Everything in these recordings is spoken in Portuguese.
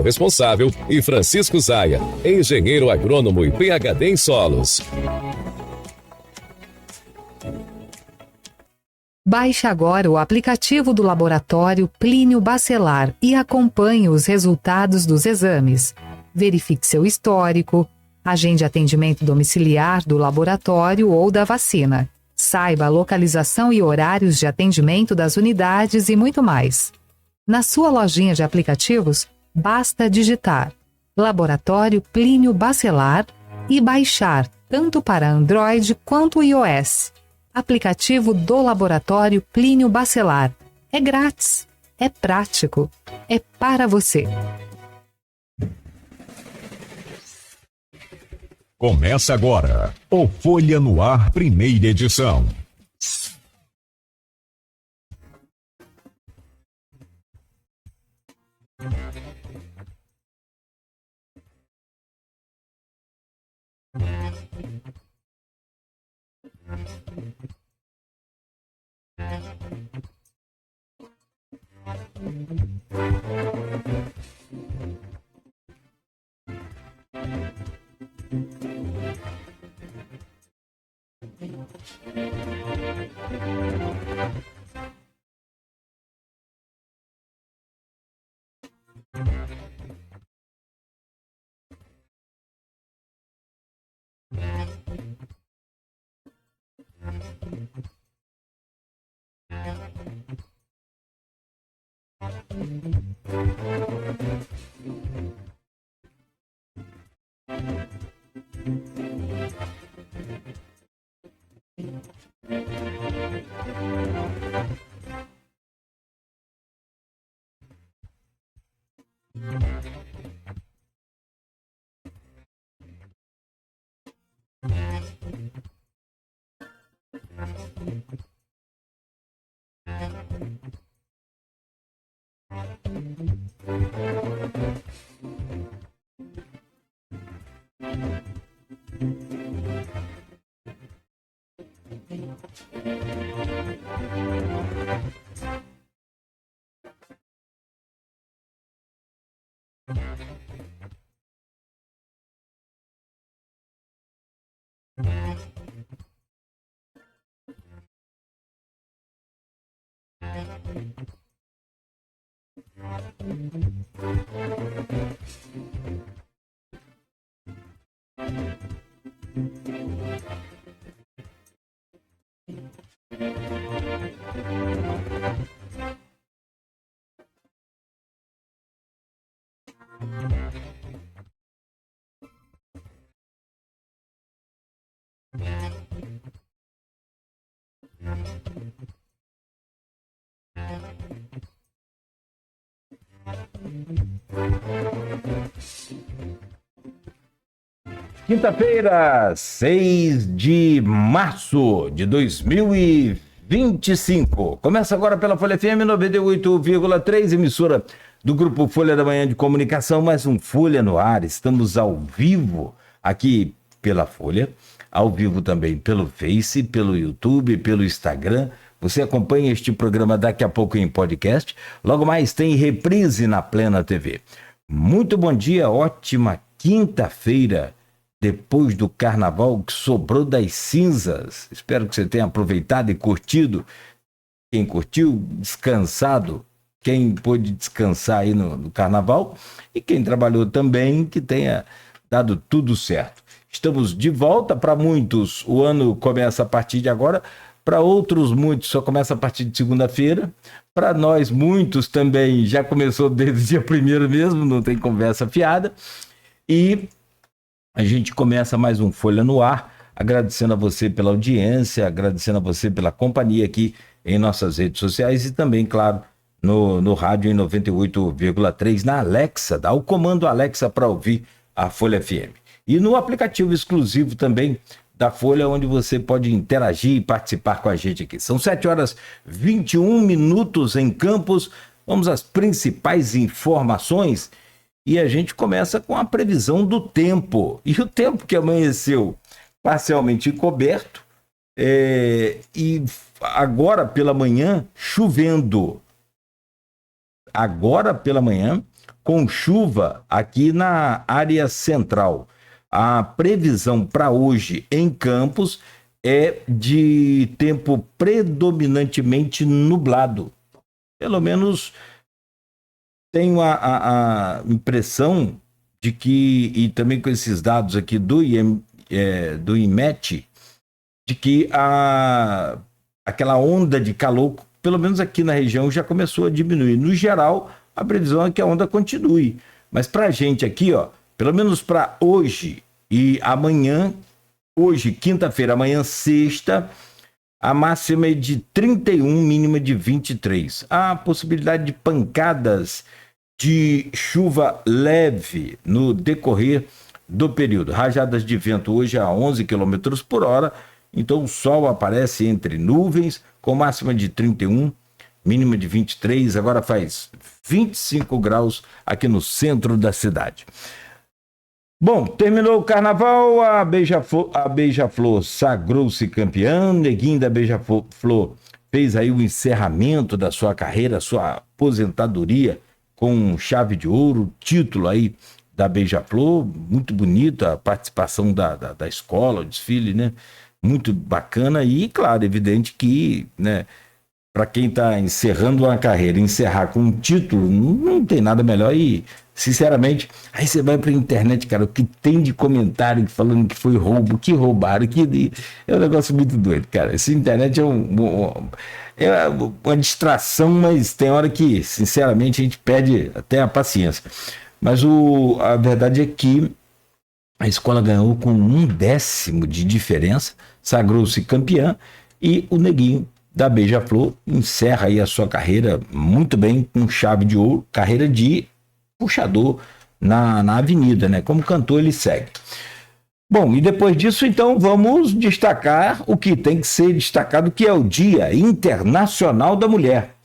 responsável, e Francisco Zaia, engenheiro agrônomo e PhD em solos. Baixe agora o aplicativo do Laboratório Plínio Bacelar e acompanhe os resultados dos exames. Verifique seu histórico, agende atendimento domiciliar do laboratório ou da vacina. Saiba a localização e horários de atendimento das unidades e muito mais. Na sua lojinha de aplicativos, basta digitar Laboratório Plínio Bacelar e baixar tanto para Android quanto iOS. Aplicativo do Laboratório Plínio Bacelar. É grátis, é prático, é para você. Começa agora o Folha no Ar, primeira edição. Quinta-feira, 6 de março de 2025. Começa agora pela Folha FM 98,3, emissora do Grupo Folha da Manhã de Comunicação, mais um Folha no Ar. Estamos ao vivo aqui pela Folha, ao vivo também pelo Face, pelo YouTube, pelo Instagram. Você acompanha este programa daqui a pouco em podcast. Logo mais tem reprise na Plena TV. Muito bom dia, ótima quinta-feira. Depois do carnaval que sobrou das cinzas. Espero que você tenha aproveitado e curtido. Quem curtiu, descansado. Quem pôde descansar aí no carnaval. E quem trabalhou também, que tenha dado tudo certo. Estamos de volta. Para muitos, o ano começa a partir de agora. Para outros, muitos, só começa a partir de segunda-feira. Para nós, muitos também já começou desde o dia 1º mesmo. Não tem conversa fiada. E a gente começa mais um Folha no Ar, agradecendo a você pela audiência, agradecendo a você pela companhia aqui em nossas redes sociais e também, claro, no rádio em 98,3, na Alexa, dá o comando Alexa para ouvir a Folha FM. E no aplicativo exclusivo também da Folha, onde você pode interagir e participar com a gente aqui. São 7h21 em Campos, vamos às principais informações. E a gente começa com a previsão do tempo. E o tempo que amanheceu parcialmente encoberto e agora pela manhã chovendo. Agora pela manhã com chuva aqui na área central. A previsão para hoje em Campos é de tempo predominantemente nublado. Pelo menos tenho a impressão de que, e também com esses dados aqui do IMET, de que aquela onda de calor, pelo menos aqui na região, já começou a diminuir. No geral, a previsão é que a onda continue. Mas para a gente aqui, ó, pelo menos para hoje e amanhã, hoje, quinta-feira, amanhã, sexta, a máxima é de 31, mínima de 23. Há possibilidade de pancadas de chuva leve no decorrer do período. Rajadas de vento hoje a 11 km por hora, então o sol aparece entre nuvens, com máxima de 31, mínima de 23, agora faz 25 graus aqui no centro da cidade. Bom, terminou o carnaval, a Beija-Flor sagrou-se campeã, Neguinho da Beija-Flor fez aí o encerramento da sua carreira, sua aposentadoria com chave de ouro, título aí da Beija-Flor, muito bonita a participação da escola, o desfile, né? Muito bacana e, claro, evidente que, né, para quem está encerrando uma carreira, encerrar com um título, não tem nada melhor e, sinceramente, aí você vai para a internet, cara, o que tem de comentário falando que foi roubo, que roubaram, é um negócio muito doido, cara. Essa internet é uma distração, mas tem hora que, sinceramente, a gente perde até a paciência. Mas a verdade é que a escola ganhou com 1/10 de diferença, sagrou-se campeã e o Neguinho da Beija-Flor encerra aí a sua carreira muito bem, com chave de ouro, carreira de puxador na avenida, né? Como cantor ele segue. Bom, e depois disso, então, vamos destacar o que tem que ser destacado, que é o Dia Internacional da Mulher.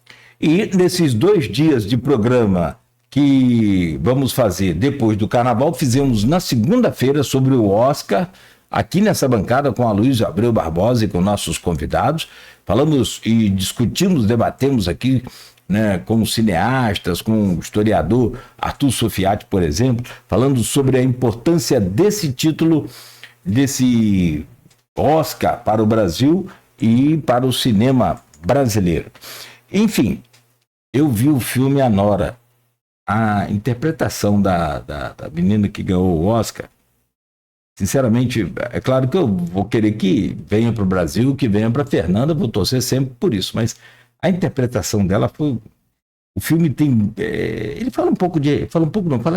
E nesses 2 dias de programa que vamos fazer depois do Carnaval, fizemos na segunda-feira sobre o Oscar, aqui nessa bancada com a Luísa Abreu Barbosa e com nossos convidados. Falamos e discutimos, debatemos aqui, né, com cineastas, com o historiador Arthur Sofiati, por exemplo, falando sobre a importância desse título, desse Oscar para o Brasil e para o cinema brasileiro. Enfim, eu vi o filme A Nora. A interpretação da menina que ganhou o Oscar, sinceramente, é claro que eu vou querer que venha para o Brasil, que venha para Fernanda, vou torcer sempre por isso, mas a interpretação dela foi... O filme tem... ele fala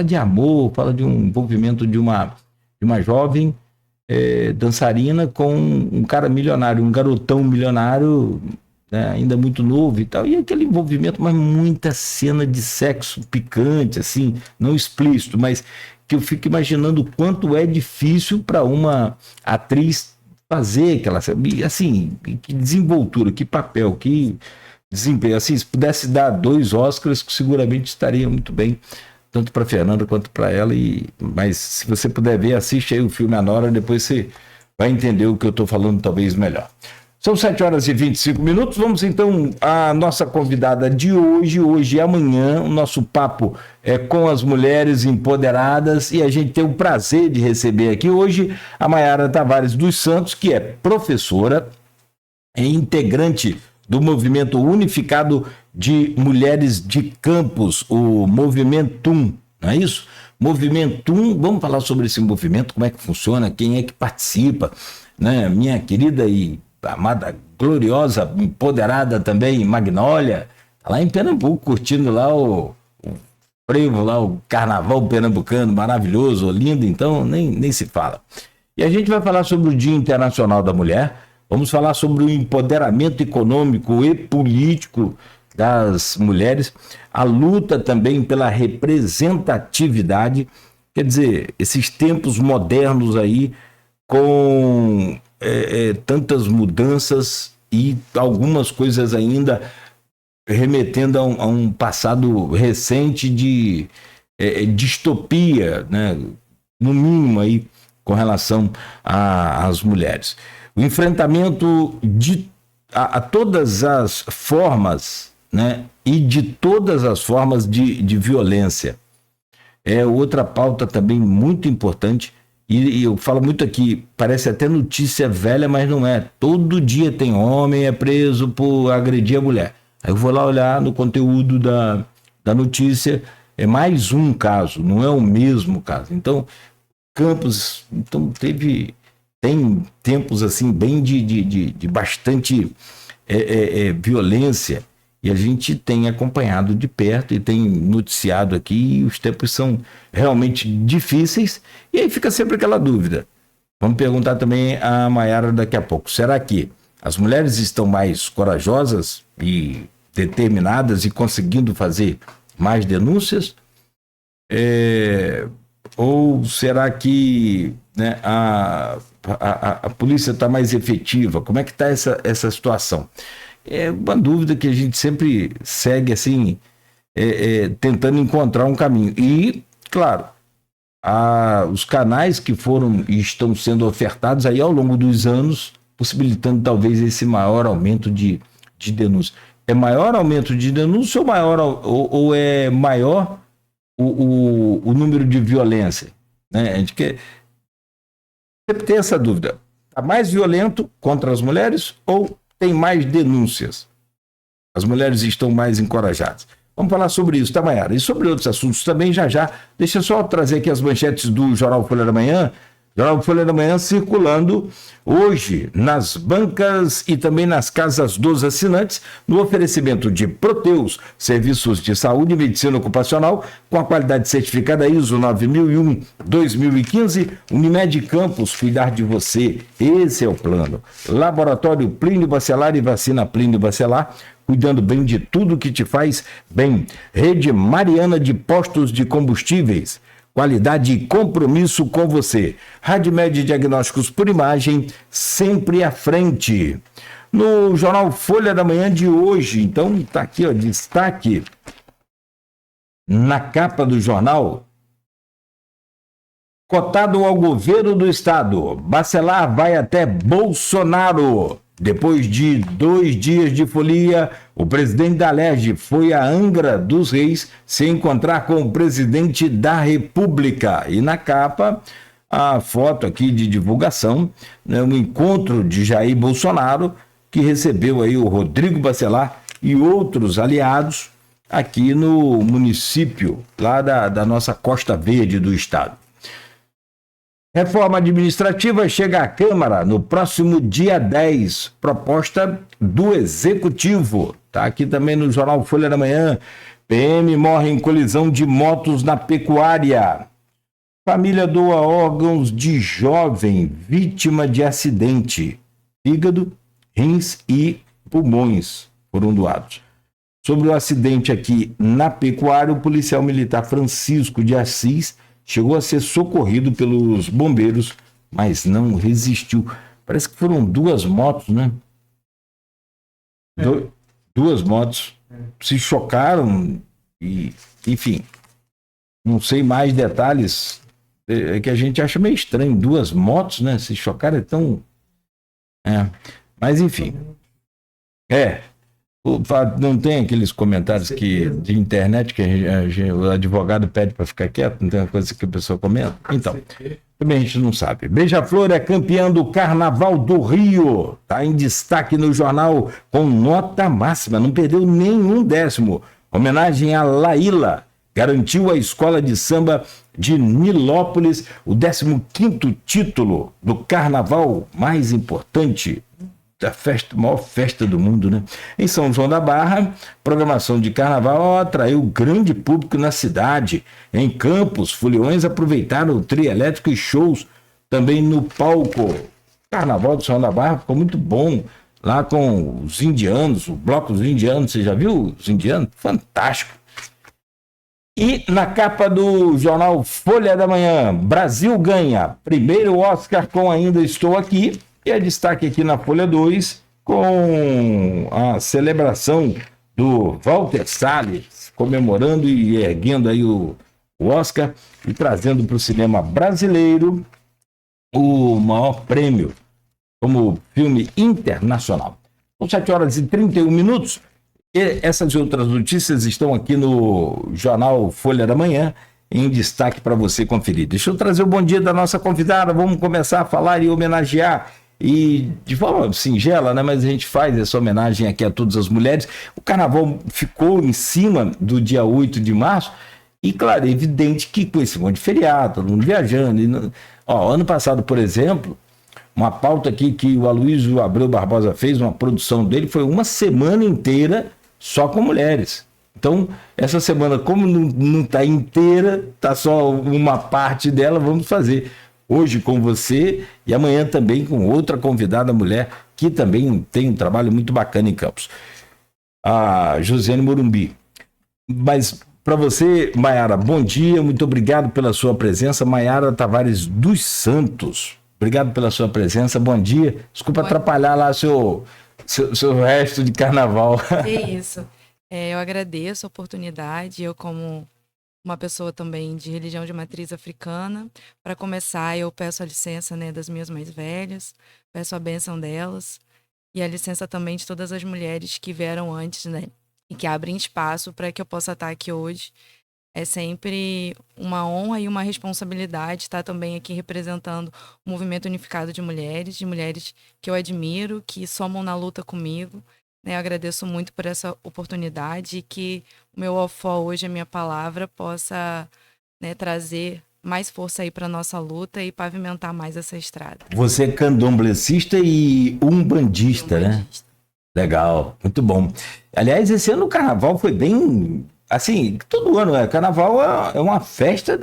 de amor, fala de um envolvimento de uma jovem dançarina com um cara milionário, um garotão milionário, né, ainda muito novo e tal, e aquele envolvimento, mas muita cena de sexo picante, assim, não explícito, mas que eu fico imaginando o quanto é difícil para uma atriz fazer aquela, assim, que desenvoltura, que papel, que desempenho, assim, se pudesse dar 2 Oscars, que seguramente estaria muito bem, tanto para Fernanda quanto para ela, mas se você puder ver, assiste aí o filme A Nora, depois você vai entender o que eu estou falando talvez melhor. São 7h25, vamos então à nossa convidada de hoje e amanhã, o nosso papo é com as mulheres empoderadas e a gente tem o prazer de receber aqui hoje a Maiara Tavares dos Santos, que é professora e integrante do Movimento Unificado de Mulheres de Campos, o Movimentum, não é isso? Movimentum, vamos falar sobre esse movimento, como é que funciona, quem é que participa, né? Minha querida e amada, gloriosa, empoderada também, Magnólia, tá lá em Pernambuco, curtindo lá o frevo, lá o carnaval pernambucano, maravilhoso, lindo, então nem se fala. E a gente vai falar sobre o Dia Internacional da Mulher, vamos falar sobre o empoderamento econômico e político das mulheres, a luta também pela representatividade, quer dizer, esses tempos modernos aí, com tantas mudanças e algumas coisas ainda remetendo a um passado recente de distopia, né? No mínimo aí com relação às mulheres. O enfrentamento a todas as formas, né? E de todas as formas de violência, é outra pauta também muito importante. E eu falo muito aqui, parece até notícia velha, mas não é. Todo dia tem homem preso por agredir a mulher. Aí eu vou lá olhar no conteúdo da notícia, é mais um caso, não é o mesmo caso. Então, Campos, então tem tempos assim bem de bastante violência, e a gente tem acompanhado de perto e tem noticiado aqui, e os tempos são realmente difíceis, e aí fica sempre aquela dúvida. Vamos perguntar também a Maiara daqui a pouco. Será que as mulheres estão mais corajosas e determinadas e conseguindo fazer mais denúncias? Ou será que, né, a polícia está mais efetiva? Como é que está essa situação? É uma dúvida que a gente sempre segue assim, tentando encontrar um caminho. E, claro, os canais que foram e estão sendo ofertados aí ao longo dos anos, possibilitando talvez esse maior aumento de denúncia. É maior aumento de denúncia ou é maior o número de violência? Né? A gente sempre tem essa dúvida. Está mais violento contra as mulheres ou tem mais denúncias? As mulheres estão mais encorajadas. Vamos falar sobre isso, tá, Maiara? E sobre outros assuntos também, já. Deixa eu só trazer aqui as manchetes do Jornal Folha da Manhã. Jornal Folha da Manhã circulando hoje nas bancas e também nas casas dos assinantes, no oferecimento de Proteus, serviços de saúde e medicina ocupacional, com a qualidade certificada ISO 9001-2015, Unimed Campos, cuidar de você, esse é o plano. Laboratório Plínio Bacelar e vacina Plínio Bacelar, cuidando bem de tudo que te faz bem. Rede Mariana de Postos de Combustíveis, qualidade e compromisso com você. Radmed Diagnósticos por Imagem, sempre à frente. No Jornal Folha da Manhã de hoje, então, está aqui, ó, destaque na capa do jornal. Cotado ao governo do estado, Bacelar vai até Bolsonaro. Depois de 2 dias de folia, o presidente da Alerj foi a Angra dos Reis se encontrar com o presidente da República. E na capa, a foto aqui de divulgação, né, um encontro de Jair Bolsonaro, que recebeu aí o Rodrigo Bacelar e outros aliados aqui no município, lá da nossa Costa Verde do estado. Reforma administrativa chega à Câmara no próximo dia 10, proposta do Executivo. Está aqui também no Jornal Folha da Manhã. PM morre em colisão de motos na pecuária. Família doa órgãos de jovem vítima de acidente. Fígado, rins e pulmões foram doados. Sobre o acidente aqui na pecuária, o policial militar Francisco de Assis chegou a ser socorrido pelos bombeiros, mas não resistiu. Parece que foram 2 motos, né? 2 motos se chocaram e, enfim, não sei mais detalhes. É que a gente acha meio estranho, 2 motos, né? Se chocaram, então... Mas, enfim. Não tem aqueles comentários de internet que o advogado pede para ficar quieto, não tem uma coisa que a pessoa comenta? Então, também a gente não sabe. Beija-Flor é campeã do Carnaval do Rio, está em destaque no jornal com nota máxima, não perdeu nenhum décimo. Homenagem a Laíla, garantiu à escola de samba de Nilópolis o 15º título do Carnaval mais importante da festa, maior festa do mundo, né? Em São João da Barra, programação de carnaval atraiu grande público na cidade. Em Campos, foliões aproveitaram o trio elétrico e shows também no palco. Carnaval de São João da Barra ficou muito bom, lá com os indianos, o bloco dos indianos. Você já viu os indianos? Fantástico. E na capa do jornal Folha da Manhã, Brasil ganha primeiro Oscar com Ainda Estou Aqui. E é destaque aqui na Folha 2 com a celebração do Walter Salles, comemorando e erguendo aí o Oscar e trazendo para o cinema brasileiro o maior prêmio como filme internacional. São 7h31. E essas outras notícias estão aqui no jornal Folha da Manhã em destaque para você conferir. Deixa eu trazer o bom dia da nossa convidada, vamos começar a falar e homenagear, e de forma singela, né? Mas a gente faz essa homenagem aqui a todas as mulheres. O carnaval ficou em cima do dia 8 de março, e claro, é evidente que com esse monte de feriado, todo mundo viajando. Ano passado, por exemplo, uma pauta aqui que o Aloysio Abreu Barbosa fez, uma produção dele, foi uma semana inteira só com mulheres. Então, essa semana, como não está inteira, está só uma parte dela, vamos fazer hoje com você e amanhã também com outra convidada mulher que também tem um trabalho muito bacana em Campos, a Josiane Morumbi. Mas para você, Maiara, bom dia, muito obrigado pela sua presença. Maiara Tavares dos Santos, obrigado pela sua presença, bom dia. Desculpa atrapalhar lá seu resto de carnaval. É isso. Eu agradeço a oportunidade, eu como uma pessoa também de religião de matriz africana. Para começar, eu peço a licença, né, das minhas mais velhas, peço a bênção delas e a licença também de todas as mulheres que vieram antes, né, e que abrem espaço para que eu possa estar aqui hoje. É sempre uma honra e uma responsabilidade estar também aqui representando o Movimento Unificado de mulheres que eu admiro, que somam na luta comigo. Eu agradeço muito por essa oportunidade e que o meu ofó hoje, a minha palavra, possa, né, trazer mais força aí para a nossa luta e pavimentar mais essa estrada. Você é candomblessista e umbandista, né? Legal, muito bom. Aliás, esse ano o carnaval foi bem... Assim, todo ano, carnaval é uma festa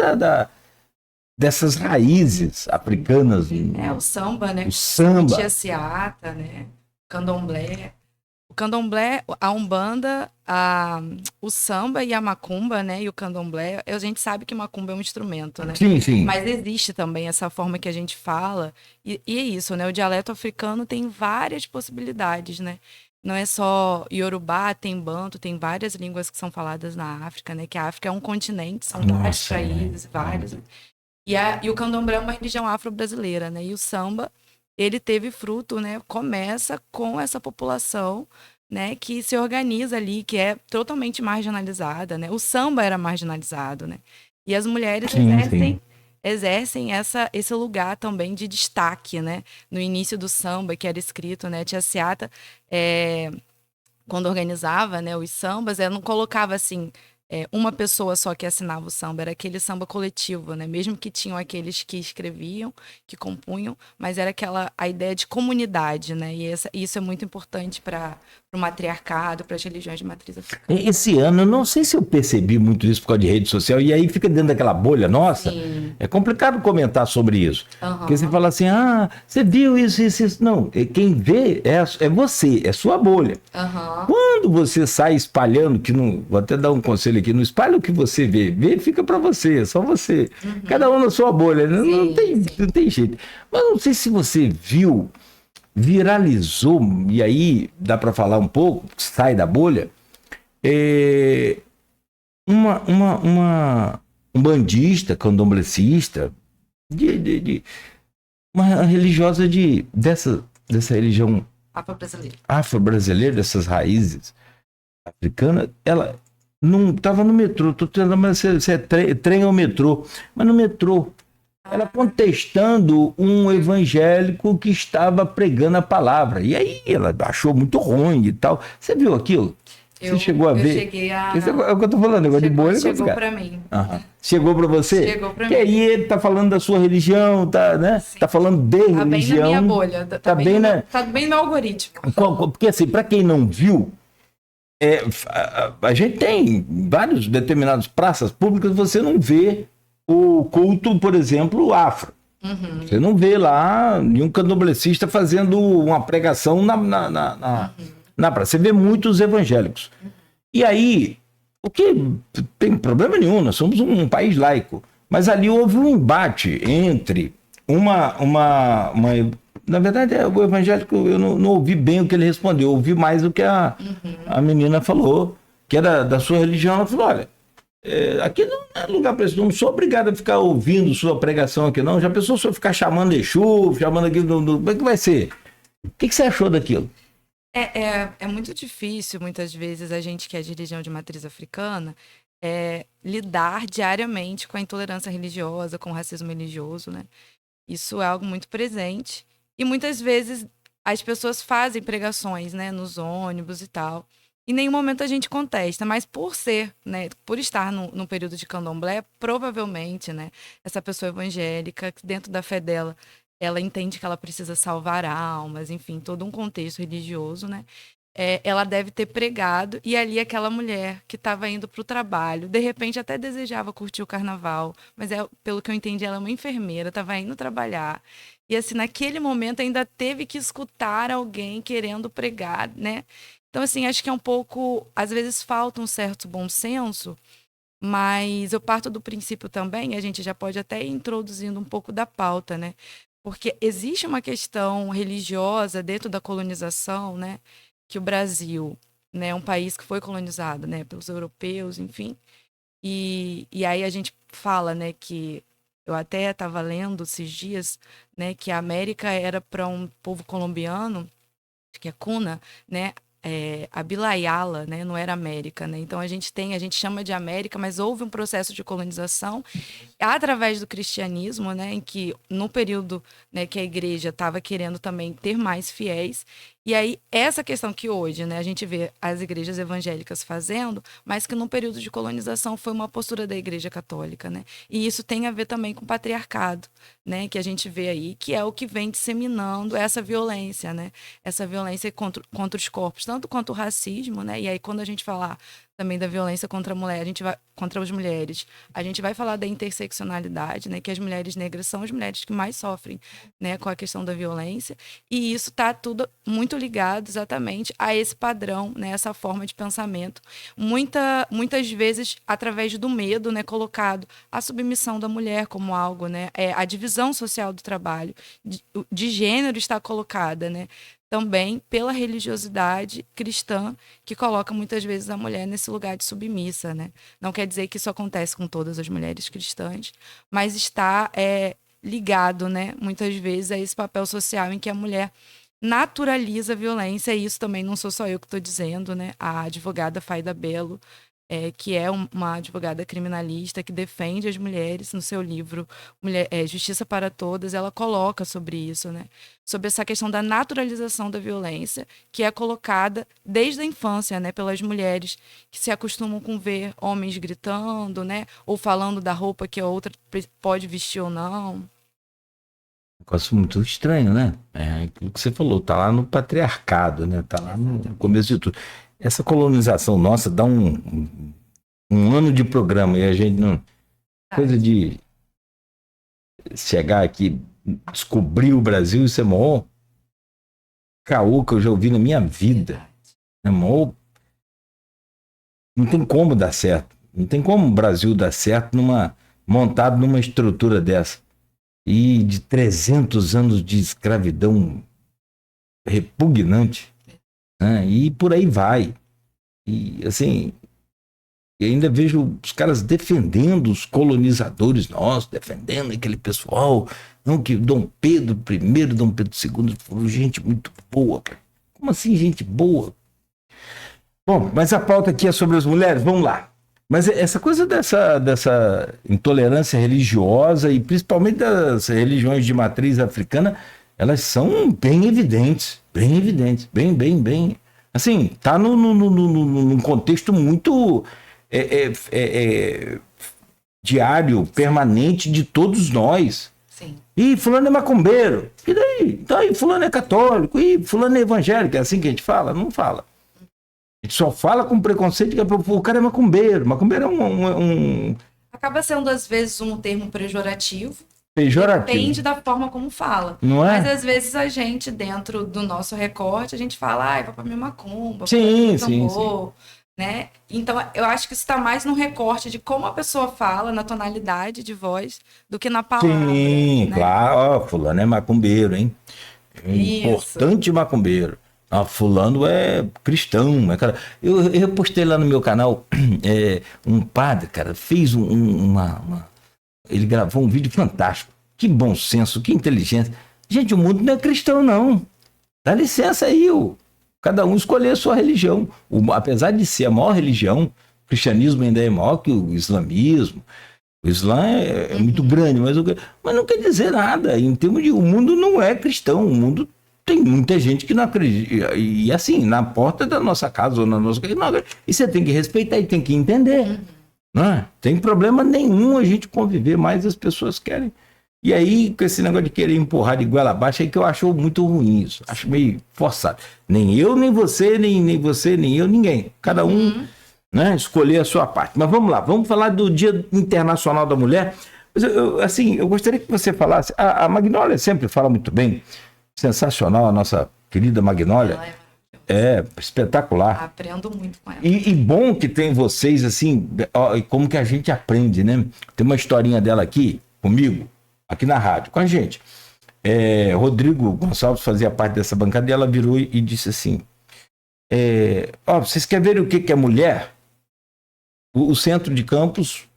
dessas raízes africanas. O samba, né? O samba. Tia Seata, né? Candomblé. O candomblé, a umbanda, o samba e a macumba, né? E o candomblé, a gente sabe que macumba é um instrumento, né? Sim, sim. Mas existe também essa forma que a gente fala. E é isso, né? O dialeto africano tem várias possibilidades, né? Não é só Yorubá, tem Banto, tem várias línguas que são faladas na África, né? Que a África é um continente, são vários países, vários. E o candomblé é uma religião afro-brasileira, né? E o samba, ele teve fruto, né? Começa com essa população, né? Que se organiza ali, que é totalmente marginalizada, né? O samba era marginalizado, né? E as mulheres exercem esse lugar também de destaque, né? No início do samba, que era escrito, né? Tia Seata, quando organizava, né, os sambas, ela não colocava assim... uma pessoa só que assinava o samba, era aquele samba coletivo, né? Mesmo que tinham aqueles que escreviam, que compunham, mas era a ideia de comunidade, né? E isso é muito importante para o matriarcado, para as religiões de matriz africana. Esse ano, eu não sei se eu percebi muito isso por causa de rede social, e aí fica dentro daquela bolha nossa. Sim. É complicado comentar sobre isso. Porque você fala assim, você viu isso. Não, quem vê é você, é sua bolha. Quando você sai espalhando, vou até dar um conselho aqui, não espalha o que você vê fica para você, é só você. Cada um na sua bolha, né? Não tem jeito. Mas não sei se você viu, viralizou, e aí dá para falar um pouco, sai da bolha, um bandista, candomblessista, uma religiosa dessa religião afro-brasileira, dessas raízes africanas, ela não estava no metrô, tô tentando, mas se é trem ou metrô, mas no metrô, ela contestando um evangélico que estava pregando a palavra, e aí ela achou muito ruim e tal. Você viu aquilo? Você chegou a ver? Eu cheguei a... Isso é o que eu tô falando, negócio de bolha. Chegou para mim. Chegou para você? Chegou para mim. Que aí ele tá falando da sua religião, tá, né? Sim. Tá falando de religião. Bem na minha bolha. Tá bem no algoritmo. Porque assim, para quem não viu, a gente tem vários determinados praças públicas, você não vê o culto, por exemplo, afro. Você não vê lá nenhum candomblessista fazendo uma pregação na praça. Você vê muitos evangélicos. E aí, o que tem problema nenhum, nós somos um país laico. Mas ali houve um embate entre na verdade, o evangélico, eu não ouvi bem o que ele respondeu, eu ouvi mais do que a menina falou, que era da sua religião. Ela falou, olha, aqui não é lugar para isso, não sou obrigado a ficar ouvindo sua pregação aqui não, já pensou se eu ficar chamando Exu, chamando aqui, como é que vai ser? O que você achou daquilo? É muito difícil, muitas vezes, a gente que é de religião de matriz africana, lidar diariamente com a intolerância religiosa, com o racismo religioso, né? Isso é algo muito presente. E muitas vezes as pessoas fazem pregações, né, nos ônibus e tal. Em nenhum momento a gente contesta, mas por ser, né, por estar no período de candomblé, provavelmente, né, essa pessoa evangélica, dentro da fé dela, ela entende que ela precisa salvar almas, enfim, todo um contexto religioso, né? Ela deve ter pregado, e ali aquela mulher que estava indo para o trabalho, de repente até desejava curtir o carnaval, mas pelo que eu entendi, ela é uma enfermeira, estava indo trabalhar, e assim, naquele momento ainda teve que escutar alguém querendo pregar, né? Então, assim, acho que é um pouco, às vezes falta um certo bom senso, mas eu parto do princípio também, a gente já pode até ir introduzindo um pouco da pauta, né? Porque existe uma questão religiosa dentro da colonização, né? Que o Brasil, né, é um país que foi colonizado, né, pelos europeus, enfim. E aí a gente fala, né, que eu até estava lendo esses dias, né, que a América era para um povo colombiano, que é Cuna, né, a Bilayala, né, não era América, né? Então a gente chama de América, mas houve um processo de colonização através do cristianismo, né, em que no período, né, que a igreja estava querendo também ter mais fiéis. E aí, essa questão que hoje, né, a gente vê as igrejas evangélicas fazendo, mas que no período de colonização foi uma postura da igreja católica, né? E isso tem a ver também com o patriarcado, né, que a gente vê aí, que é o que vem disseminando essa violência, né? Essa violência contra os corpos, tanto quanto o racismo, né? E aí, quando a gente falar também da violência contra a mulher, contra as mulheres, a gente vai falar da interseccionalidade, né, que as mulheres negras são as mulheres que mais sofrem, né, com a questão da violência, e isso está tudo muito ligado exatamente a esse padrão, né, essa forma de pensamento, muitas vezes através do medo, né, colocado a submissão da mulher como algo, né, a divisão social do trabalho, de gênero está colocada, né, também pela religiosidade cristã, que coloca muitas vezes a mulher nesse lugar de submissa, né? Não quer dizer que isso acontece com todas as mulheres cristãs, mas está ligado, né, muitas vezes a esse papel social em que a mulher naturaliza a violência, e isso também não sou só eu que estou dizendo, né? A advogada Faida Bello, que é uma advogada criminalista que defende as mulheres no seu livro Justiça para Todas, ela coloca sobre isso, né? Sobre essa questão da naturalização da violência, que é colocada desde a infância, né, pelas mulheres que se acostumam com ver homens gritando, né, ou falando da roupa que a outra pode vestir ou não. Negócio muito estranho, né? É aquilo que você falou, tá lá no patriarcado, né? Tá lá no começo de tudo. Essa colonização nossa dá um ano de programa e a gente não... Coisa de chegar aqui, descobrir o Brasil, isso é maior caô que eu já ouvi na minha vida. É maior... Não tem como dar certo. Não tem como o Brasil dar certo montado numa estrutura dessa. E de 300 anos de escravidão repugnante, né? E por aí vai. E assim, eu ainda vejo os caras defendendo os colonizadores nossos, defendendo aquele pessoal, não, que Dom Pedro I, Dom Pedro II foram gente muito boa. Como assim gente boa? Bom, mas a pauta aqui é sobre as mulheres, vamos lá. Mas essa coisa dessa intolerância religiosa, e principalmente das religiões de matriz africana, elas são bem evidentes, bem. Assim, tá num contexto muito diário, permanente de todos nós. Sim. E fulano é macumbeiro, e daí? Então, fulano é católico, e fulano é evangélico, é assim que a gente fala? Não fala. A gente só fala com preconceito que o cara é macumbeiro. Macumbeiro é Acaba sendo, às vezes, um termo pejorativo. Pejorativo. Depende da forma como fala. Não é? Mas, às vezes, a gente, dentro do nosso recorte, a gente fala, vai pra minha macumba, sim. né? Então, eu acho que isso está mais no recorte de como a pessoa fala, na tonalidade de voz, do que na palavra. Sim, né? claro. Fulano é macumbeiro, hein? Importante macumbeiro. Fulano é cristão, né, cara? Eu postei lá no meu canal, um padre, cara, fez ele gravou um vídeo fantástico. Que bom senso, que inteligência. Gente, o mundo não é cristão, não. Dá licença aí, cada um escolher a sua religião. Apesar de ser a maior religião, cristianismo ainda é maior que o islamismo. O Islã é muito grande, mas não quer dizer nada. Em termos de... O mundo não é cristão. O mundo tem muita gente que não acredita. E assim, na porta da nossa casa ou na nossa casa. E você tem que respeitar e tem que entender. Não tem problema nenhum a gente conviver, mas as pessoas querem. E aí, com esse negócio de querer empurrar de goela abaixo, é que eu acho muito ruim isso. Acho meio forçado. Nem eu, nem você, nem você, nem eu, ninguém. Cada um... Né, escolher a sua parte. Mas vamos lá, vamos falar do Dia Internacional da Mulher. Mas eu gostaria que você falasse. A Magnólia sempre fala muito bem. Sensacional, a nossa querida Magnólia. Ela é espetacular. Aprendo muito com ela. E bom que tem vocês, assim, como que a gente aprende, né? Tem uma historinha dela aqui, comigo, aqui na rádio, com a gente. Rodrigo Gonçalves fazia parte dessa bancada e ela virou e disse assim: vocês querem ver o que é mulher? O centro de Campos,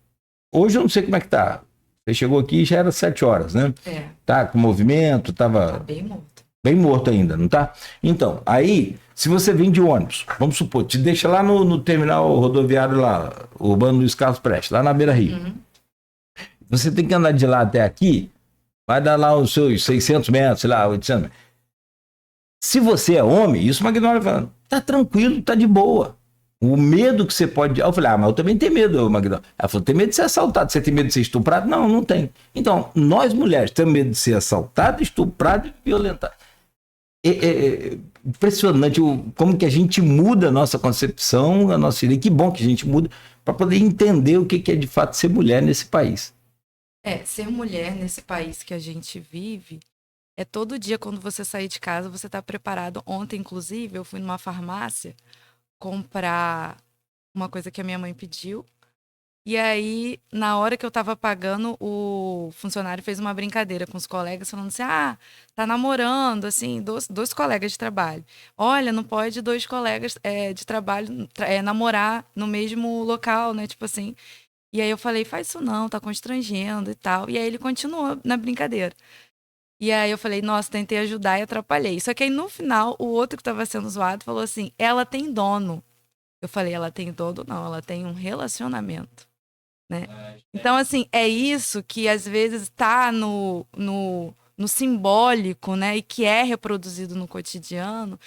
hoje eu não sei como é que tá. Você chegou aqui e já era 7 horas, né? Tá com movimento, Tá tava bem morto. bem morto ainda, não tá? Então, aí, se você vem de ônibus, vamos supor, te deixa lá no terminal rodoviário lá, Urbano Luiz Carlos Prestes, lá na Beira Rio. Você tem que andar de lá até aqui, vai dar lá os seus 600 metros, sei lá, 800 metros. Se você é homem, isso o Magnólia fala, tá tranquilo, tá de boa. O medo que você pode... Eu falei, mas eu também tenho medo, Magnólia. Ela falou, tem medo de ser assaltado, você tem medo de ser estuprado? Não, não tem. Então, nós mulheres temos medo de ser assaltado, estuprado e violentado. Impressionante como que a gente muda a nossa concepção, a nossa ideia. Que bom que a gente muda para poder entender o que é de fato ser mulher nesse país. Ser mulher nesse país que a gente vive é todo dia quando você sair de casa, você tá preparado. Ontem, inclusive, eu fui numa farmácia comprar uma coisa que a minha mãe pediu. E aí, na hora que eu tava pagando, o funcionário fez uma brincadeira com os colegas, falando assim, tá namorando, assim, dois colegas de trabalho. Olha, não pode 2 colegas de trabalho namorar no mesmo local, né? Tipo assim. E aí eu falei, faz isso não, tá constrangendo e tal. E aí ele continuou na brincadeira. E aí eu falei, nossa, tentei ajudar e atrapalhei. Só que aí no final, o outro que tava sendo zoado falou assim, ela tem dono. Eu falei, ela tem dono? Não, ela tem um relacionamento. Né? Então, assim, é isso que às vezes tá no simbólico, né? E que é reproduzido no cotidiano.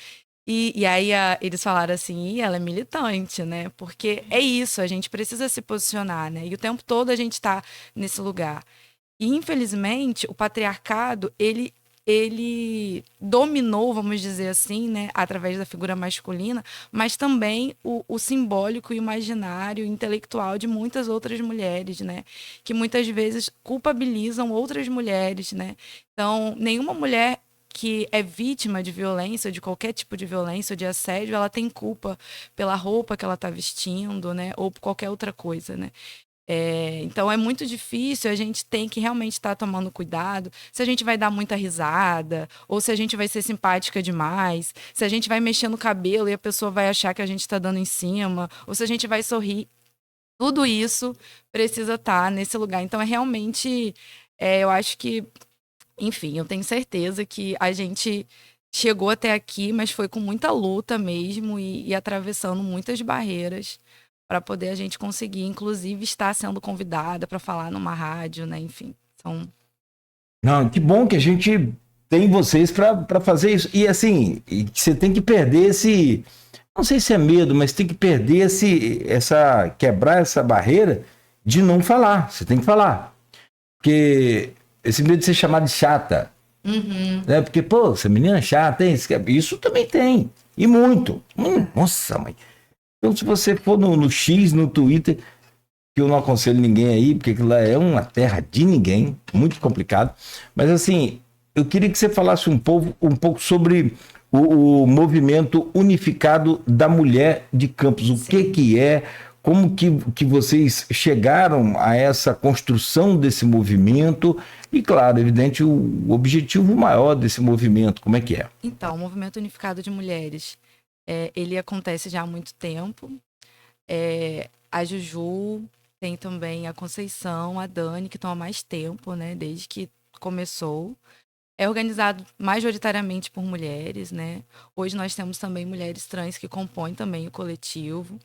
E aí eles falaram assim, ela é militante, né? Porque é isso, a gente precisa se posicionar, né? E o tempo todo a gente tá nesse lugar. E, infelizmente, o patriarcado, ele dominou, vamos dizer assim, né, através da figura masculina, mas também o simbólico, o imaginário, o intelectual de muitas outras mulheres, né, que muitas vezes culpabilizam outras mulheres, né. Então, nenhuma mulher que é vítima de violência, de qualquer tipo de violência ou de assédio, ela tem culpa pela roupa que ela está vestindo, né, ou por qualquer outra coisa, né. Então é muito difícil, a gente tem que realmente estar tomando cuidado se a gente vai dar muita risada, ou se a gente vai ser simpática demais, se a gente vai mexer no cabelo e a pessoa vai achar que a gente está dando em cima, ou se a gente vai sorrir. Tudo isso precisa estar nesse lugar. Então é realmente, eu acho que, enfim, eu tenho certeza que a gente chegou até aqui, mas foi com muita luta mesmo e atravessando muitas barreiras para poder a gente conseguir, inclusive, estar sendo convidada para falar numa rádio, né? Enfim, Não, que bom que a gente tem vocês para fazer isso. E assim, você tem que perder esse... Não sei se é medo, mas tem que perder quebrar essa barreira de não falar. Você tem que falar. Porque esse medo de ser chamado de chata. Né? Porque, pô, essa menina é chata, hein? Isso também tem. E muito. Nossa, mãe. Então, se você for no X, no Twitter, que eu não aconselho ninguém aí, porque aquilo lá é uma terra de ninguém, muito complicado. Mas, assim, eu queria que você falasse um pouco sobre o movimento unificado da mulher de Campos. O que é, como que vocês chegaram a essa construção desse movimento e, claro, evidente, o objetivo maior desse movimento, como é que é? Então, o Movimento Unificado de Mulheres, ele acontece já há muito tempo. A Juju, tem também a Conceição, a Dani, que estão há mais tempo, né, desde que começou. É organizado majoritariamente por mulheres, né? Hoje nós temos também mulheres trans que compõem também o coletivo.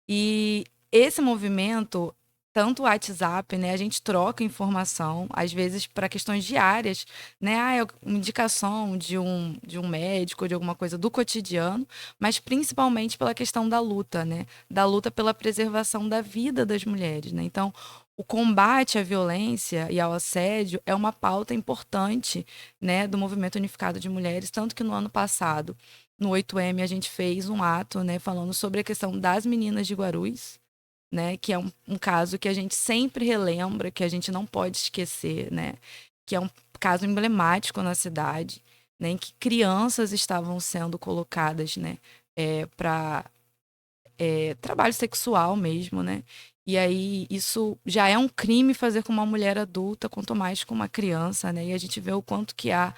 E esse movimento, tanto o WhatsApp, né, a gente troca informação, às vezes para questões diárias, né, uma indicação de um médico, de alguma coisa do cotidiano, mas principalmente pela questão da luta, né, da luta pela preservação da vida das mulheres, né. Então, o combate à violência e ao assédio é uma pauta importante, né, do Movimento Unificado de Mulheres, tanto que no ano passado, no 8M, a gente fez um ato, né, falando sobre a questão das meninas de Guarulhos, né, que é um caso que a gente sempre relembra, que a gente não pode esquecer, né, que é um caso emblemático na cidade, né, em que crianças estavam sendo colocadas, né, para trabalho sexual mesmo, né, e aí isso já é um crime fazer com uma mulher adulta, quanto mais com uma criança, né, e a gente vê o quanto que há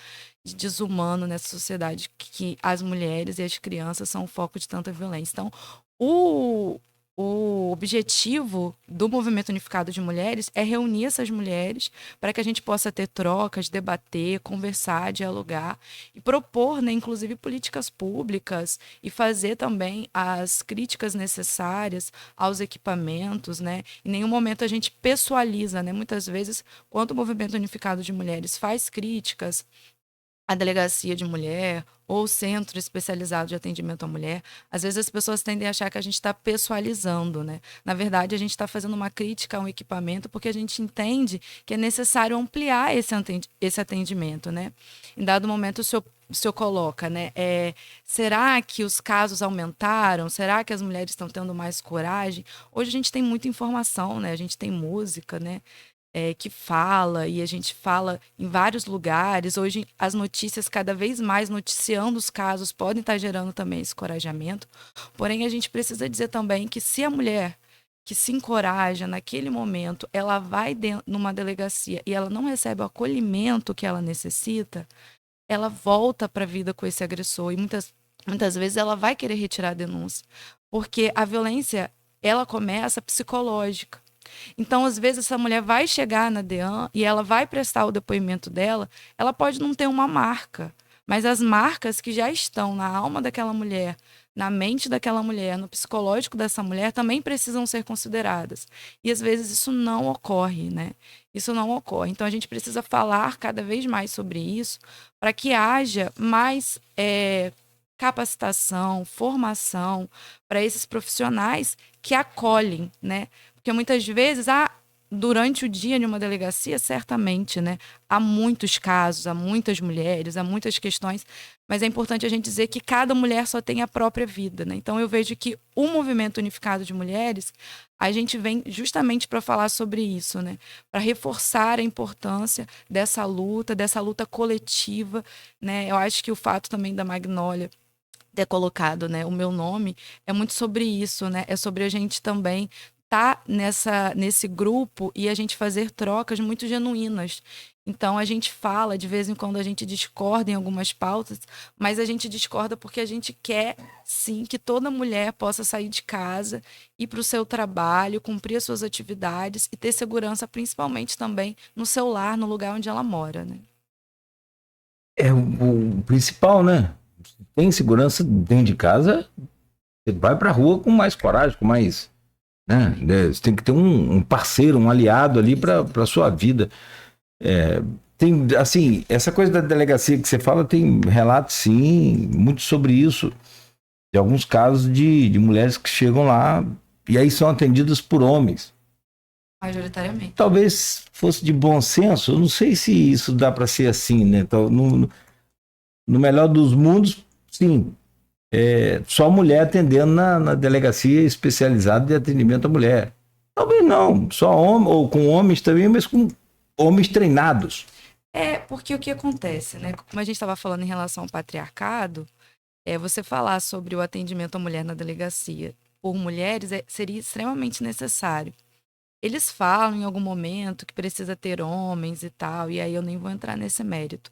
de desumano nessa sociedade, que as mulheres e as crianças são o foco de tanta violência. Então, o objetivo do Movimento Unificado de Mulheres é reunir essas mulheres para que a gente possa ter trocas, debater, conversar, dialogar e propor, né, inclusive políticas públicas e fazer também as críticas necessárias aos equipamentos, né? Em nenhum momento a gente pessoaliza, né? Muitas vezes, quando o Movimento Unificado de Mulheres faz críticas a delegacia de mulher ou centro especializado de atendimento à mulher, às vezes as pessoas tendem a achar que a gente está pessoalizando, né? Na verdade, a gente está fazendo uma crítica a um equipamento porque a gente entende que é necessário ampliar esse atendimento, né? Em dado momento, o senhor coloca, né? Será que os casos aumentaram? Será que as mulheres estão tendo mais coragem? Hoje a gente tem muita informação, né? A gente tem música, né? Que fala, e a gente fala em vários lugares. Hoje, as notícias, cada vez mais noticiando os casos, podem estar gerando também esse encorajamento. Porém, a gente precisa dizer também que se a mulher que se encoraja naquele momento, ela vai numa delegacia e ela não recebe o acolhimento que ela necessita, ela volta para a vida com esse agressor e muitas vezes ela vai querer retirar a denúncia, porque a violência, ela começa psicológica. Então, às vezes, essa mulher vai chegar na DEAN e ela vai prestar o depoimento dela, ela pode não ter uma marca, mas as marcas que já estão na alma daquela mulher, na mente daquela mulher, no psicológico dessa mulher, também precisam ser consideradas. E, às vezes, isso não ocorre, né? Isso não ocorre. Então, a gente precisa falar cada vez mais sobre isso para que haja mais capacitação, formação para esses profissionais que acolhem, né? Porque muitas vezes, durante o dia de uma delegacia, certamente, né, há muitos casos, há muitas mulheres, há muitas questões, mas é importante a gente dizer que cada mulher só tem a própria vida, né? Então, eu vejo que o Movimento Unificado de Mulheres, a gente vem justamente para falar sobre isso, né? Para reforçar a importância dessa luta coletiva, né? Eu acho que o fato também da Magnólia ter colocado, né, o meu nome é muito sobre isso, né? É sobre a gente também tá nesse grupo e a gente fazer trocas muito genuínas. Então, a gente fala, de vez em quando a gente discorda em algumas pautas, mas a gente discorda porque a gente quer, sim, que toda mulher possa sair de casa, ir para o seu trabalho, cumprir as suas atividades e ter segurança, principalmente também no seu lar, no lugar onde ela mora, né? É o principal, né? Tem segurança dentro de casa, você vai pra rua com mais coragem, com mais, né? Você tem que ter um parceiro, um aliado ali para sua vida. Tem, assim, essa coisa da delegacia que você fala, tem relatos, sim, muito sobre isso, de alguns casos de mulheres que chegam lá e aí são atendidas por homens. Majoritariamente. Talvez fosse de bom senso, eu não sei se isso dá para ser assim, né? Então, no melhor dos mundos, sim. Só mulher atendendo na delegacia especializada de atendimento à mulher. Talvez não, só homem, ou com homens também, mas com homens treinados. Porque o que acontece, né? Como a gente estava falando em relação ao patriarcado, você falar sobre o atendimento à mulher na delegacia por mulheres seria extremamente necessário. Eles falam em algum momento que precisa ter homens e tal, e aí eu nem vou entrar nesse mérito.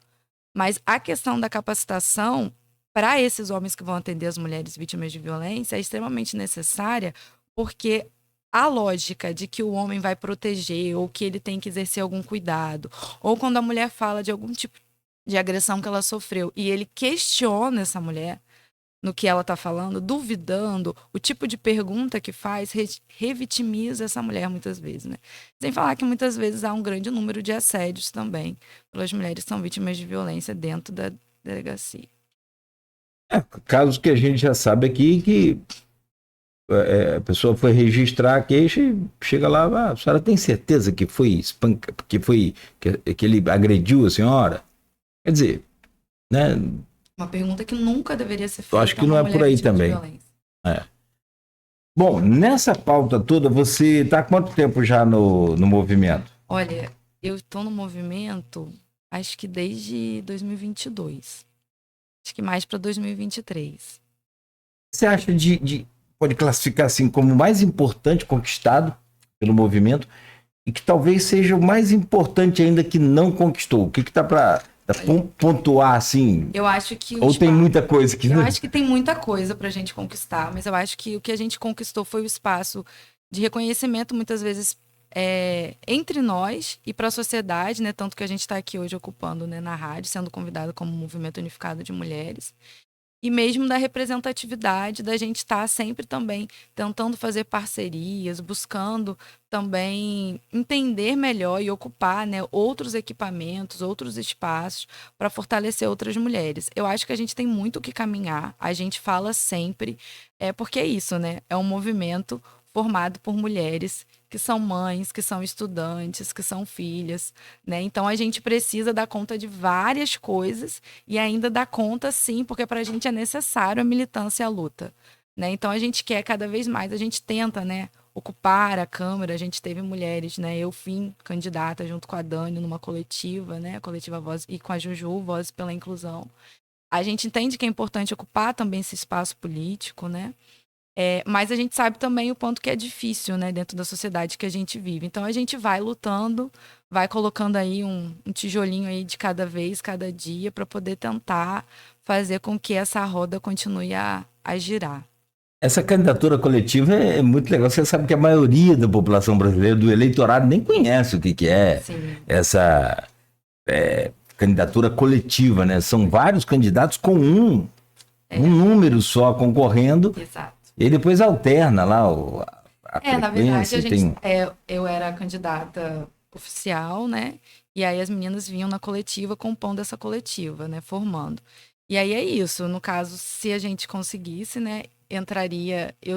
Mas a questão da capacitação para esses homens que vão atender as mulheres vítimas de violência é extremamente necessária, porque a lógica de que o homem vai proteger ou que ele tem que exercer algum cuidado, ou quando a mulher fala de algum tipo de agressão que ela sofreu e ele questiona essa mulher, no que ela está falando, duvidando, o tipo de pergunta que faz revitimiza essa mulher muitas vezes, né? Sem falar que muitas vezes há um grande número de assédios também pelas mulheres que são vítimas de violência dentro da delegacia. Casos que a gente já sabe aqui que a pessoa foi registrar a queixa e chega lá, a senhora tem certeza que foi que ele agrediu a senhora? Quer dizer, né? Uma pergunta que nunca deveria ser feita. Eu acho que não é por aí também. Bom, nessa pauta toda, você está há quanto tempo já no movimento? Olha, eu estou no movimento, acho que desde 2022. Acho que mais para 2023. Você acha pode classificar assim como o mais importante conquistado pelo movimento e que talvez seja o mais importante ainda que não conquistou? O que está para pontuar assim? Eu acho que ou tem muita coisa que eu acho que tem muita coisa para a gente conquistar, mas eu acho que o que a gente conquistou foi o espaço de reconhecimento muitas vezes entre nós e para a sociedade, né? Tanto que a gente está aqui hoje ocupando, né, na rádio, sendo convidado como Movimento Unificado de Mulheres. E mesmo da representatividade, da gente estar sempre também tentando fazer parcerias, buscando também entender melhor e ocupar, né, outros equipamentos, outros espaços para fortalecer outras mulheres. Eu acho que a gente tem muito o que caminhar, a gente fala sempre, porque é isso, né? É um movimento formado por mulheres que são mães, que são estudantes, que são filhas, né? Então a gente precisa dar conta de várias coisas e ainda dar conta, sim, porque para a gente é necessário a militância e a luta, né? Então a gente quer cada vez mais, a gente tenta, né, ocupar a Câmara. A gente teve mulheres, né? Eu fui candidata junto com a Dani numa coletiva, né? Coletiva Voz, e com a Juju, Voz pela Inclusão. A gente entende que é importante ocupar também esse espaço político, né? Mas a gente sabe também o quanto que é difícil, né, dentro da sociedade que a gente vive. Então a gente vai lutando, vai colocando aí um tijolinho aí de cada vez, cada dia, para poder tentar fazer com que essa roda continue a girar. Essa candidatura coletiva é muito legal. Você sabe que a maioria da população brasileira, do eleitorado, nem conhece o que é Sim. essa candidatura coletiva, né? São vários candidatos com um número só concorrendo. Exato. E depois alterna lá na verdade, eu era candidata oficial, né? E aí as meninas vinham na coletiva compondo essa coletiva, né? Formando. E aí é isso. No caso, se a gente conseguisse, né?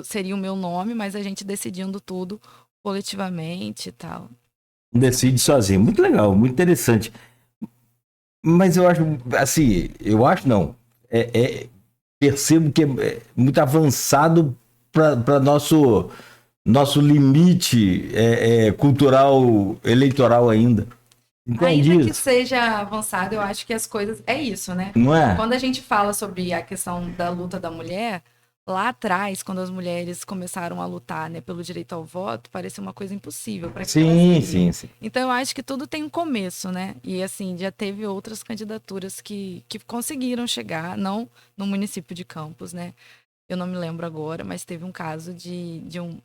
Seria o meu nome, mas a gente decidindo tudo coletivamente e tal. Decide sozinho. Muito legal, muito interessante. Mas eu acho, assim, percebo que é muito avançado para nosso limite cultural, eleitoral ainda. Entende Ainda isso? que seja avançado, eu acho que as coisas... É isso, né? Não é? Quando a gente fala sobre a questão da luta da mulher, lá atrás, quando as mulheres começaram a lutar, né, pelo direito ao voto, parecia uma coisa impossível para Sim. Então eu acho que tudo tem um começo, né? E assim, já teve outras candidaturas que conseguiram chegar, não no município de Campos, né? Eu não me lembro agora, mas teve um caso de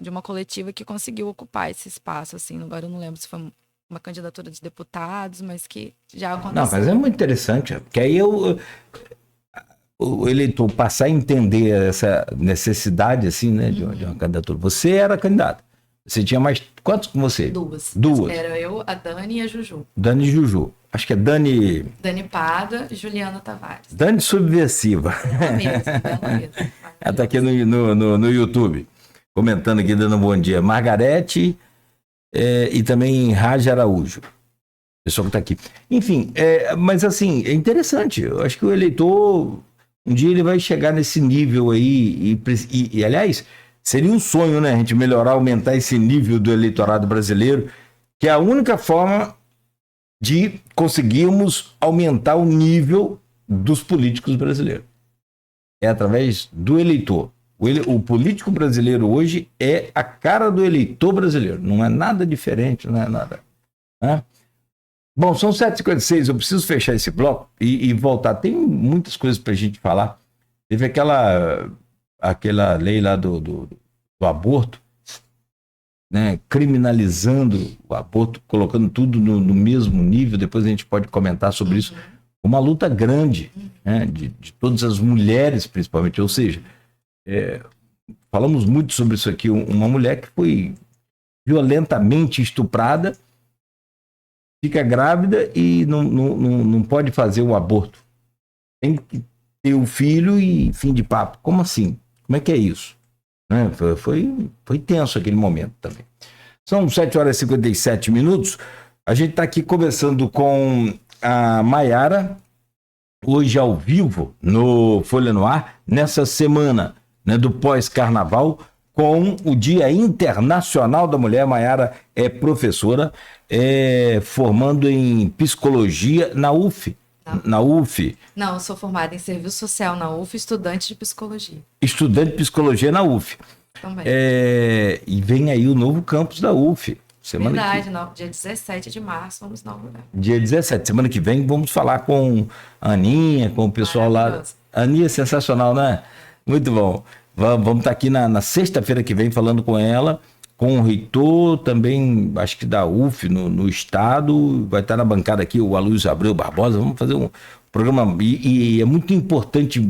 uma coletiva que conseguiu ocupar esse espaço, assim. Agora eu não lembro se foi uma candidatura de deputados, mas que já aconteceu. Não, mas é muito interessante, porque aí o eleitor passar a entender essa necessidade, assim, né, de uma candidatura. Você era candidata. Você tinha mais... Quantos com você? Duas. Era eu, a Dani e a Juju. Dani e Juju. Acho que é Dani... Dani Pada e Juliana Tavares. Dani Subversiva. Ela mesmo. Ela tá aqui no YouTube, comentando aqui, dando um bom dia. Margarete e também Raja Araújo. Pessoal que tá aqui. Enfim, mas assim, é interessante. Eu acho que o eleitor... Um dia ele vai chegar nesse nível aí e, aliás, seria um sonho, né? A gente melhorar, aumentar esse nível do eleitorado brasileiro, que é a única forma de conseguirmos aumentar o nível dos políticos brasileiros. É através do eleitor. O político brasileiro hoje é a cara do eleitor brasileiro. Não é nada diferente, não é nada. Né? Bom, são 7h56, eu preciso fechar esse bloco e voltar. Tem muitas coisas para a gente falar. Teve aquela lei lá do aborto, né, criminalizando o aborto, colocando tudo no mesmo nível. Depois a gente pode comentar sobre isso. uma luta grande, né, de todas as mulheres, principalmente. Ou seja, falamos muito sobre isso aqui. Uma mulher que foi violentamente estuprada, fica grávida e não pode fazer o aborto. Tem que ter o filho e fim de papo. Como assim? Como é que é isso? Né? Foi tenso aquele momento também. São 7h57. A gente está aqui conversando com a Maiara, hoje ao vivo, no Folha no Ar, nessa semana, né, do pós-carnaval, com o Dia Internacional da Mulher. Maiara é professora, formando em psicologia na UF. Na UF. Não, eu sou formada em serviço social na UF, estudante de psicologia. Estudante de psicologia na UF. Também. E vem aí o novo campus da UF. Verdade, não, dia 17 de março vamos inaugurar. Dia 17, semana que vem, vamos falar com a Aninha, com o pessoal lá. A Aninha é sensacional, né? Muito bom. Vamos estar aqui na sexta-feira que vem falando com ela, com o reitor também, acho que da UF no estado, vai estar na bancada aqui o Aloysio Abreu Barbosa. Vamos fazer um programa, e é muito importante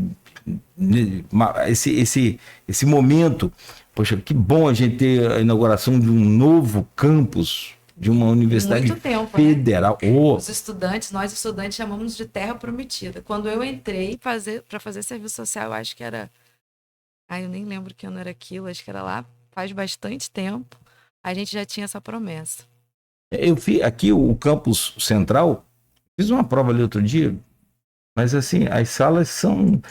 esse momento. Poxa, que bom a gente ter a inauguração de um novo campus de uma universidade muito tempo, federal. Né? Os estudantes, nós estudantes chamamos de terra prometida. Quando eu entrei para fazer serviço social, eu acho que era... eu nem lembro que ano era aquilo, acho que era lá faz bastante tempo. A gente já tinha essa promessa. Eu fiz aqui o campus central, fiz uma prova ali outro dia, mas assim, as salas são...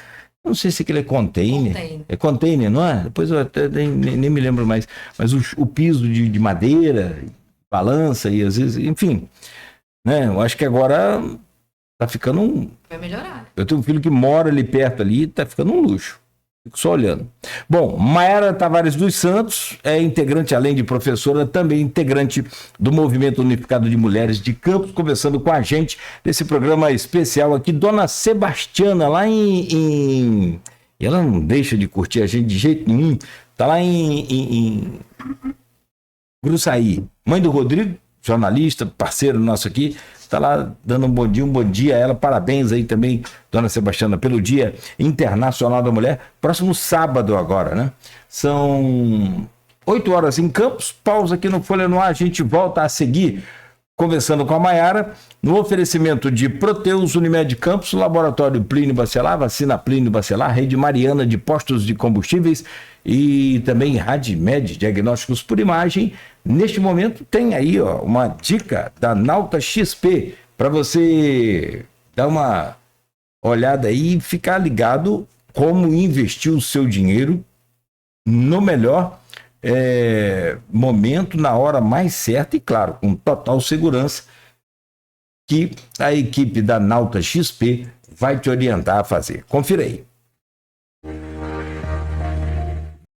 Não sei se aquele é container. É container, não é? Depois eu até nem me lembro mais. Mas o piso de madeira, balança e às vezes, enfim. Né? Eu acho que agora tá ficando Vai melhorar. Eu tenho um filho que mora ali perto ali, tá ficando um luxo. Fico só olhando. Bom, Maiara Tavares dos Santos é integrante, além de professora, também integrante do Movimento Unificado de Mulheres de Campos, conversando com a gente nesse programa especial aqui. Dona Sebastiana, lá e ela não deixa de curtir a gente de jeito nenhum. Tá lá em Gruçaí. Mãe do Rodrigo, jornalista, parceiro nosso aqui, está lá dando um bom dia a ela. Parabéns aí também, Dona Sebastiana, pelo Dia Internacional da Mulher. Próximo sábado agora, né? São 8 horas em Campos, pausa aqui no Folha no Ar, a gente volta a seguir conversando com a Maiara, no oferecimento de Proteus, Unimed Campos, Laboratório Plínio Bacelar, Vacina Plínio Bacelar, Rede Mariana de Postos de Combustíveis e também Radmed, Diagnósticos por Imagem. Neste momento tem aí uma dica da Nauta XP para você dar uma olhada aí e ficar ligado como investir o seu dinheiro no melhor momento, na hora mais certa e, claro, com total segurança, que a equipe da Nauta XP vai te orientar a fazer. Confira aí.